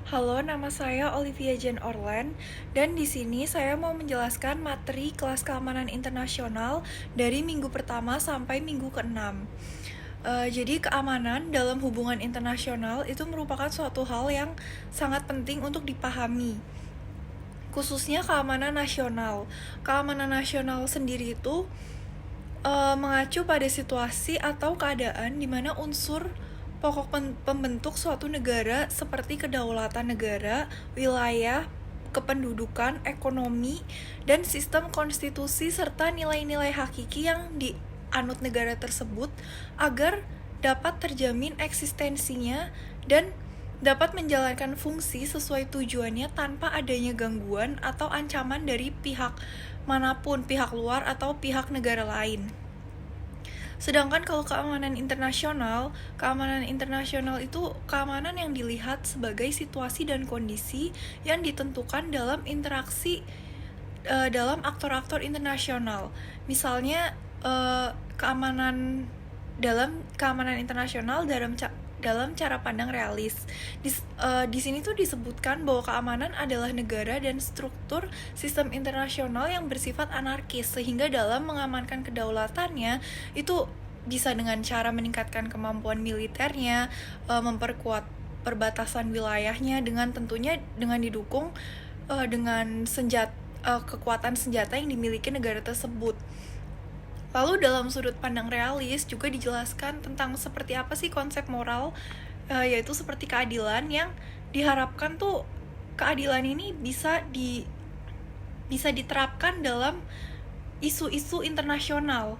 Halo, nama saya Olivia Jen Orlen dan di sini saya mau menjelaskan materi kelas keamanan internasional dari minggu pertama sampai minggu ke-6. Jadi keamanan dalam hubungan internasional itu merupakan suatu hal yang sangat penting untuk dipahami. Khususnya keamanan nasional. Keamanan nasional sendiri itu mengacu pada situasi atau keadaan di mana unsur pokok pembentuk suatu negara seperti kedaulatan negara, wilayah, kependudukan, ekonomi, dan sistem konstitusi serta nilai-nilai hakiki yang dianut negara tersebut agar dapat terjamin eksistensinya dan dapat menjalankan fungsi sesuai tujuannya tanpa adanya gangguan atau ancaman dari pihak manapun, pihak luar atau pihak negara lain. Sedangkan kalau keamanan internasional itu keamanan yang dilihat sebagai situasi dan kondisi yang ditentukan dalam interaksi dalam aktor-aktor internasional. Misalnya keamanan keamanan internasional dalam cara pandang realis. Di sini tuh disebutkan bahwa keamanan adalah negara dan struktur sistem internasional yang bersifat anarkis, sehingga dalam mengamankan kedaulatannya itu bisa dengan cara meningkatkan kemampuan militernya, memperkuat perbatasan wilayahnya dengan tentunya dengan didukung dengan kekuatan senjata yang dimiliki negara tersebut. Lalu dalam sudut pandang realis juga dijelaskan tentang seperti apa sih konsep moral, yaitu seperti keadilan yang diharapkan tuh keadilan ini bisa diterapkan dalam isu-isu internasional.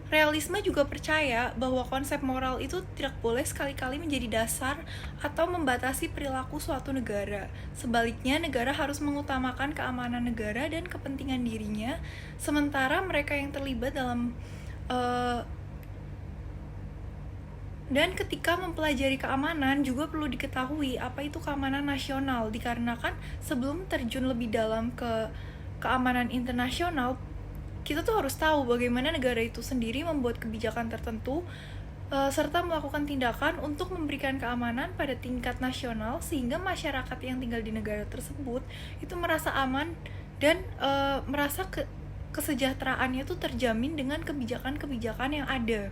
Realisme juga percaya bahwa konsep moral itu tidak boleh sekali-kali menjadi dasar atau membatasi perilaku suatu negara. Sebaliknya, negara harus mengutamakan keamanan negara dan kepentingan dirinya, sementara mereka yang terlibat dalam dan ketika mempelajari keamanan juga perlu diketahui apa itu keamanan nasional, dikarenakan sebelum terjun lebih dalam ke keamanan internasional, kita tuh harus tahu bagaimana negara itu sendiri membuat kebijakan tertentu serta melakukan tindakan untuk memberikan keamanan pada tingkat nasional sehingga masyarakat yang tinggal di negara tersebut itu merasa aman dan merasa kesejahteraannya tuh terjamin dengan kebijakan-kebijakan yang ada.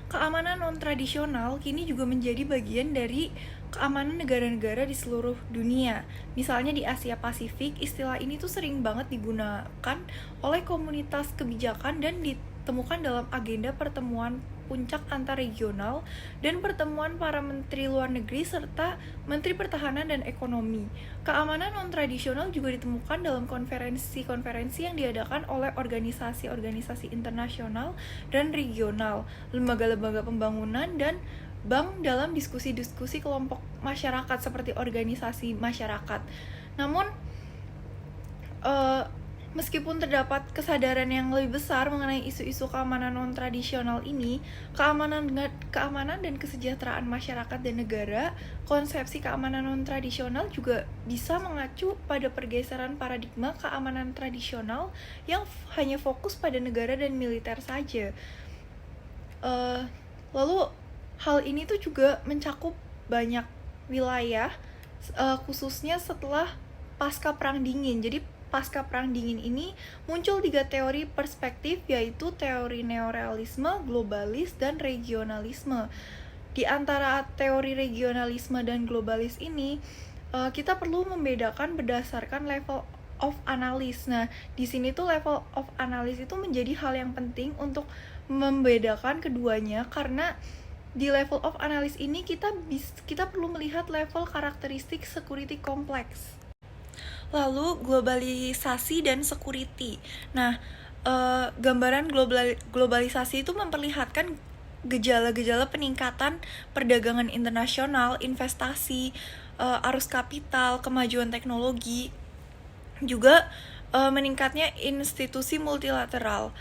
Keamanan non-tradisional kini juga menjadi bagian dari keamanan negara-negara di seluruh dunia. Misalnya di Asia Pasifik, istilah ini tuh sering banget digunakan oleh komunitas kebijakan dan ditemukan dalam agenda pertemuan puncak antar regional dan pertemuan para menteri luar negeri serta menteri pertahanan dan ekonomi. Keamanan non-tradisional juga ditemukan dalam konferensi-konferensi yang diadakan oleh organisasi-organisasi internasional dan regional, lembaga-lembaga pembangunan, dan bank dalam diskusi-diskusi kelompok masyarakat seperti organisasi masyarakat. Namun, meskipun terdapat kesadaran yang lebih besar mengenai isu-isu keamanan non-tradisional ini, keamanan dan kesejahteraan masyarakat dan negara, konsepsi keamanan non-tradisional juga bisa mengacu pada pergeseran paradigma keamanan tradisional yang hanya fokus pada negara dan militer saja. Lalu hal ini tuh juga mencakup banyak wilayah, khususnya setelah pasca Perang Dingin. Jadi pasca Perang Dingin ini muncul 3 teori perspektif, yaitu teori neorealisme, globalis, dan regionalisme. Di antara teori regionalisme dan globalis ini, kita perlu membedakan berdasarkan level of analysis. Nah, di sini tuh level of analysis itu menjadi hal yang penting untuk membedakan keduanya, karena di level of analysis ini kita perlu melihat level karakteristik security kompleks. Lalu globalisasi dan security. Nah, gambaran globalisasi itu memperlihatkan gejala-gejala peningkatan perdagangan internasional, investasi, arus kapital, kemajuan teknologi, juga meningkatnya institusi multilateral.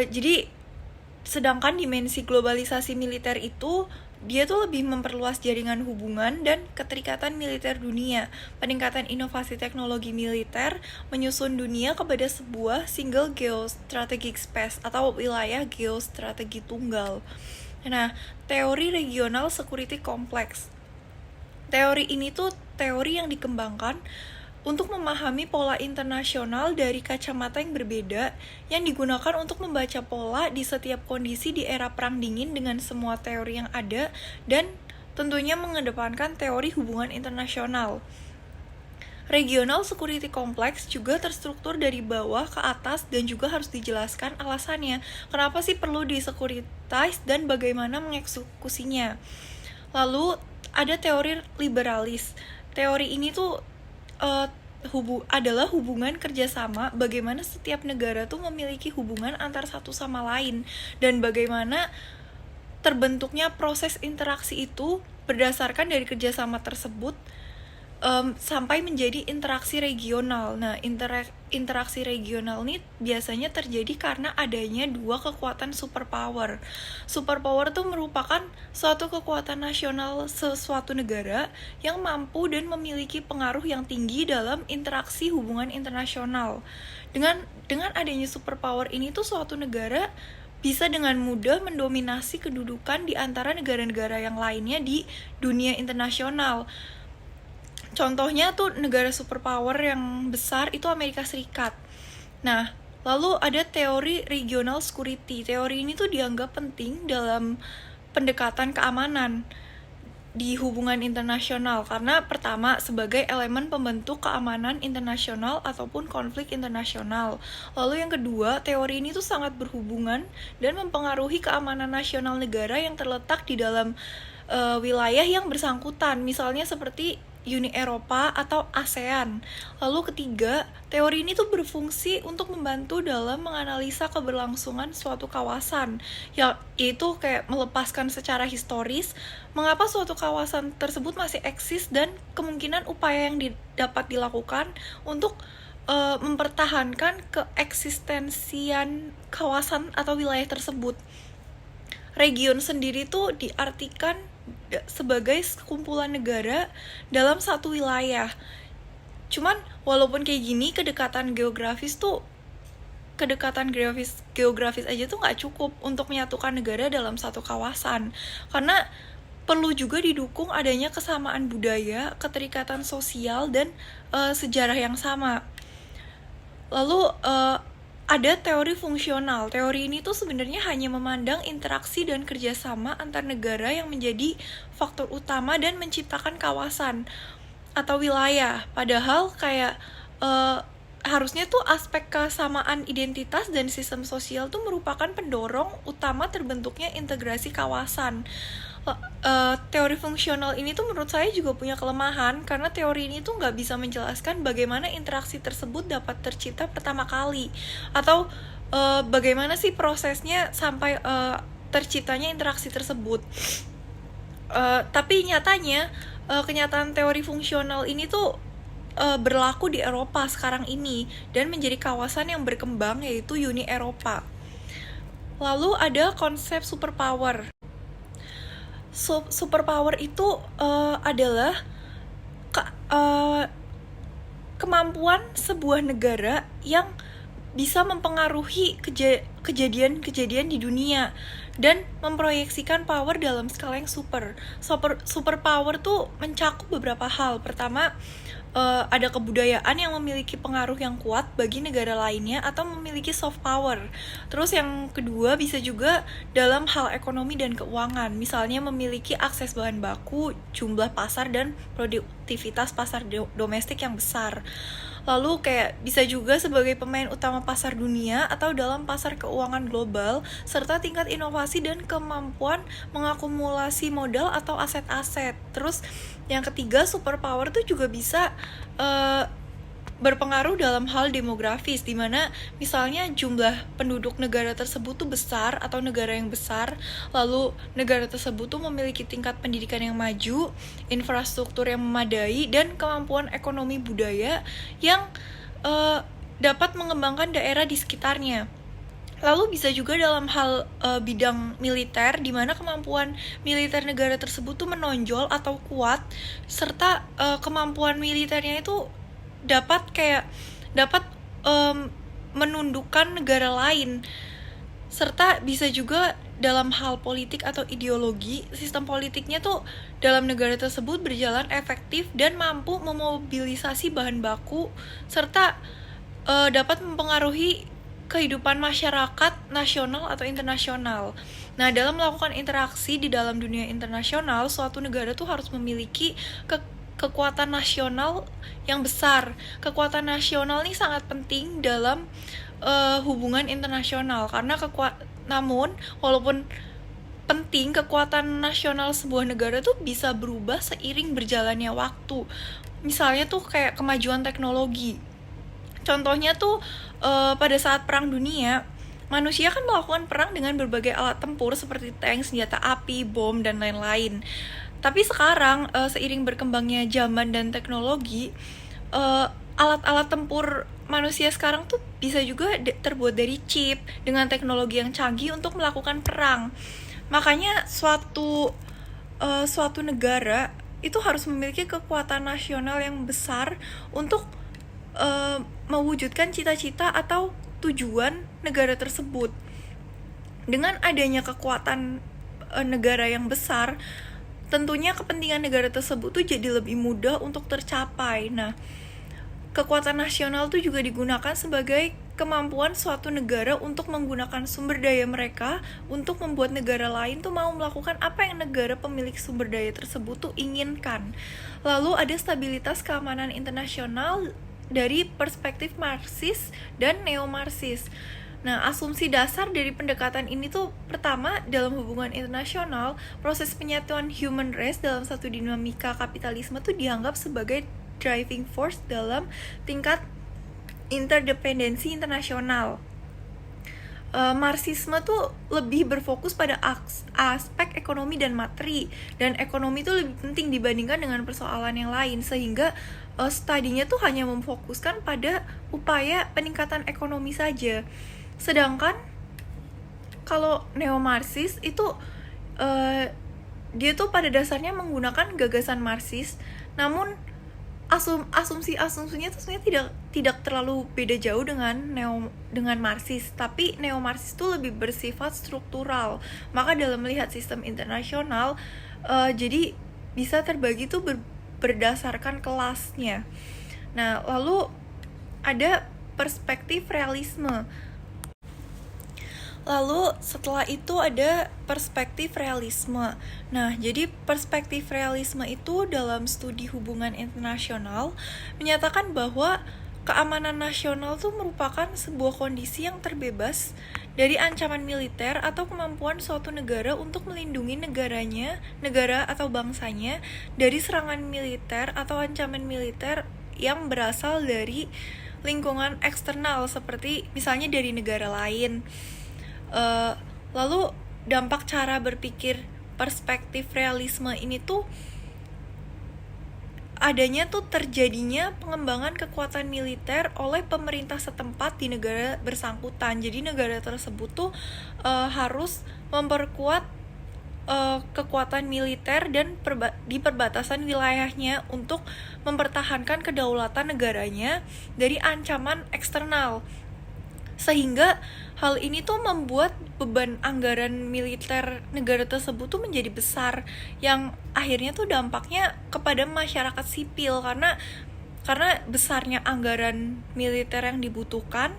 Jadi sedangkan dimensi globalisasi militer itu dia tuh lebih memperluas jaringan hubungan dan keterikatan militer dunia. Peningkatan inovasi teknologi militer menyusun dunia kepada sebuah single geostrategic space atau wilayah geostrategi tunggal. Nah, teori regional security complex. Teori ini tuh teori yang dikembangkan untuk memahami pola internasional dari kacamata yang berbeda yang digunakan untuk membaca pola di setiap kondisi di era Perang Dingin dengan semua teori yang ada dan tentunya mengedepankan teori hubungan internasional. Regional Security Complex juga terstruktur dari bawah ke atas dan juga harus dijelaskan alasannya. Kenapa sih perlu disecuritize dan bagaimana mengeksekusinya. Lalu ada teori liberalis. Teori ini tuh adalah hubungan kerjasama, bagaimana setiap negara tuh memiliki hubungan antar satu sama lain dan bagaimana terbentuknya proses interaksi itu berdasarkan dari kerjasama tersebut sampai menjadi interaksi regional. Nah, interaksi regional ini biasanya terjadi karena adanya dua kekuatan superpower. Superpower itu merupakan suatu kekuatan nasional sesuatu negara yang mampu dan memiliki pengaruh yang tinggi dalam interaksi hubungan internasional. Dengan adanya superpower ini tuh suatu negara bisa dengan mudah mendominasi kedudukan di antara negara-negara yang lainnya di dunia internasional. Contohnya tuh negara superpower yang besar itu Amerika Serikat. Nah, lalu ada teori regional security. Teori ini tuh dianggap penting dalam pendekatan keamanan di hubungan internasional karena pertama sebagai elemen pembentuk keamanan internasional ataupun konflik internasional. Lalu yang kedua, teori ini tuh sangat berhubungan dan mempengaruhi keamanan nasional negara yang terletak di dalam wilayah yang bersangkutan, misalnya seperti Uni Eropa atau ASEAN. Lalu ketiga, teori ini tuh berfungsi untuk membantu dalam menganalisa keberlangsungan suatu kawasan, yaitu kayak melepaskan secara historis mengapa suatu kawasan tersebut masih eksis dan kemungkinan upaya yang dapat dilakukan untuk mempertahankan keeksistensian kawasan atau wilayah tersebut. Region sendiri tuh diartikan sebagai sekumpulan negara dalam satu wilayah. Cuman walaupun kayak gini, kedekatan geografis aja tuh nggak cukup untuk menyatukan negara dalam satu kawasan, karena perlu juga didukung adanya kesamaan budaya, keterikatan sosial, dan sejarah yang sama. Lalu ada teori fungsional. Teori ini tuh sebenarnya hanya memandang interaksi dan kerjasama antar negara yang menjadi faktor utama dan menciptakan kawasan atau wilayah. Padahal kayak harusnya tuh aspek kesamaan identitas dan sistem sosial tuh merupakan pendorong utama terbentuknya integrasi kawasan. Teori fungsional ini tuh menurut saya juga punya kelemahan karena teori ini tuh nggak bisa menjelaskan bagaimana interaksi tersebut dapat tercipta pertama kali atau bagaimana sih prosesnya sampai terciptanya interaksi tersebut. Tapi nyatanya kenyataan teori fungsional ini tuh berlaku di Eropa sekarang ini dan menjadi kawasan yang berkembang, yaitu Uni Eropa. Lalu ada konsep superpower. Superpower itu adalah kemampuan sebuah negara yang bisa mempengaruhi kejadian-kejadian di dunia dan memproyeksikan power dalam skala yang superpower tuh mencakup beberapa hal. Pertama, ada kebudayaan yang memiliki pengaruh yang kuat bagi negara lainnya atau memiliki soft power. Terus yang kedua bisa juga dalam hal ekonomi dan keuangan, misalnya memiliki akses bahan baku, jumlah pasar, dan produktivitas pasar domestik yang besar. Lalu kayak bisa juga sebagai pemain utama pasar dunia atau dalam pasar keuangan global, serta tingkat inovasi dan kemampuan mengakumulasi modal atau aset-aset. Terus yang ketiga, superpower tuh juga bisa berpengaruh dalam hal demografis, dimana misalnya jumlah penduduk negara tersebut tuh besar atau negara yang besar, lalu negara tersebut tuh memiliki tingkat pendidikan yang maju, infrastruktur yang memadai, dan kemampuan ekonomi budaya yang dapat mengembangkan daerah di sekitarnya. Lalu bisa juga dalam hal bidang militer, di mana kemampuan militer negara tersebut tuh menonjol atau kuat, serta kemampuan militernya itu dapat menundukkan negara lain, serta bisa juga dalam hal politik atau ideologi, sistem politiknya tuh dalam negara tersebut berjalan efektif dan mampu memobilisasi bahan baku serta dapat mempengaruhi kehidupan masyarakat nasional atau internasional. Nah, dalam melakukan interaksi di dalam dunia internasional, suatu negara tuh harus memiliki kekuatan nasional yang besar. Kekuatan nasional ini sangat penting dalam hubungan internasional karena namun walaupun penting, kekuatan nasional sebuah negara tuh bisa berubah seiring berjalannya waktu. Misalnya tuh kayak kemajuan teknologi. Contohnya tuh pada saat Perang Dunia, manusia kan melakukan perang dengan berbagai alat tempur seperti tank, senjata api, bom, dan lain-lain. Tapi sekarang seiring berkembangnya zaman dan teknologi, alat-alat tempur manusia sekarang tuh bisa juga terbuat dari chip dengan teknologi yang canggih untuk melakukan perang. Makanya suatu negara itu harus memiliki kekuatan nasional yang besar untuk mewujudkan cita-cita atau tujuan negara tersebut. Dengan adanya kekuatan negara yang besar, tentunya kepentingan negara tersebut tuh jadi lebih mudah untuk tercapai. Nah, kekuatan nasional tuh juga digunakan sebagai kemampuan suatu negara untuk menggunakan sumber daya mereka untuk membuat negara lain tuh mau melakukan apa yang negara pemilik sumber daya tersebut tuh inginkan. Lalu ada stabilitas keamanan internasional dari perspektif Marxis dan neo-Marxis. Nah, asumsi dasar dari pendekatan ini tuh pertama, dalam hubungan internasional, proses penyatuan human race dalam satu dinamika kapitalisme tuh dianggap sebagai driving force dalam tingkat interdependensi internasional. Marxisme tuh lebih berfokus pada aspek ekonomi dan materi, dan ekonomi tuh lebih penting dibandingkan dengan persoalan yang lain, sehingga studinya tuh hanya memfokuskan pada upaya peningkatan ekonomi saja. Sedangkan kalau neo-Marxis itu dia tuh pada dasarnya menggunakan gagasan Marxis, namun asumsinya tuh sebenarnya tidak terlalu beda jauh dengan Marxis, tapi neo-Marxis itu lebih bersifat struktural. Maka dalam melihat sistem internasional, jadi bisa terbagi tuh berdasarkan kelasnya. Nah, lalu ada perspektif realisme. Lalu setelah itu ada perspektif realisme. Nah, jadi perspektif realisme itu dalam studi hubungan internasional menyatakan bahwa keamanan nasional itu merupakan sebuah kondisi yang terbebas dari ancaman militer atau kemampuan suatu negara untuk melindungi negara atau bangsanya dari serangan militer atau ancaman militer yang berasal dari lingkungan eksternal seperti misalnya dari negara lain. Lalu dampak cara berpikir perspektif realisme ini tuh adanya tuh terjadinya pengembangan kekuatan militer oleh pemerintah setempat di negara bersangkutan. Jadi negara tersebut tuh harus memperkuat kekuatan militer dan di perbatasan wilayahnya untuk mempertahankan kedaulatan negaranya dari ancaman eksternal. Sehingga hal ini tuh membuat beban anggaran militer negara tersebut tuh menjadi besar, yang akhirnya tuh dampaknya kepada masyarakat sipil karena besarnya anggaran militer yang dibutuhkan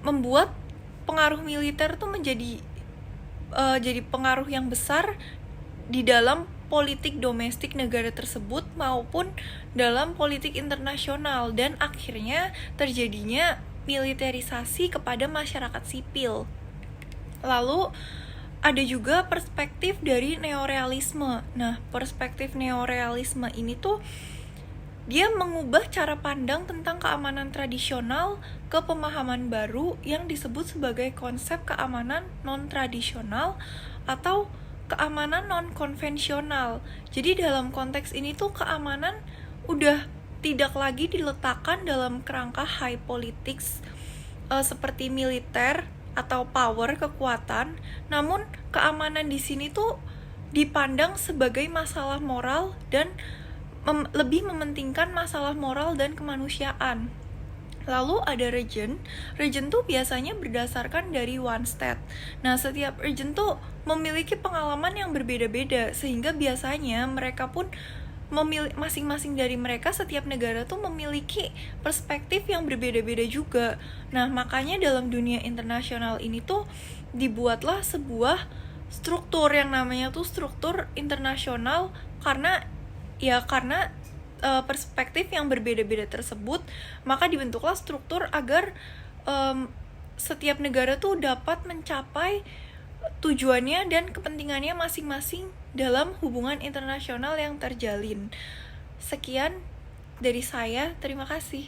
membuat pengaruh militer tuh menjadi jadi pengaruh yang besar di dalam politik domestik negara tersebut maupun dalam politik internasional, dan akhirnya terjadinya militerisasi kepada masyarakat sipil. Lalu ada juga perspektif dari neorealisme. Nah, perspektif neorealisme ini tuh dia mengubah cara pandang tentang keamanan tradisional ke pemahaman baru yang disebut sebagai konsep keamanan non-tradisional atau keamanan non-konvensional. Jadi dalam konteks ini tuh keamanan udah tidak lagi diletakkan dalam kerangka high politics seperti militer atau power, kekuatan, namun keamanan di sini tuh dipandang sebagai masalah moral dan lebih mementingkan masalah moral dan kemanusiaan. Lalu ada region. Region tuh biasanya berdasarkan dari one state. Nah, setiap region tuh memiliki pengalaman yang berbeda-beda, sehingga biasanya mereka pun masing-masing dari mereka, setiap negara tuh memiliki perspektif yang berbeda-beda juga. Nah, makanya dalam dunia internasional ini tuh dibuatlah sebuah struktur yang namanya tuh struktur internasional, karena perspektif yang berbeda-beda tersebut, maka dibentuklah struktur agar setiap negara tuh dapat mencapai tujuannya dan kepentingannya masing-masing dalam hubungan internasional yang terjalin. Sekian dari saya, terima kasih.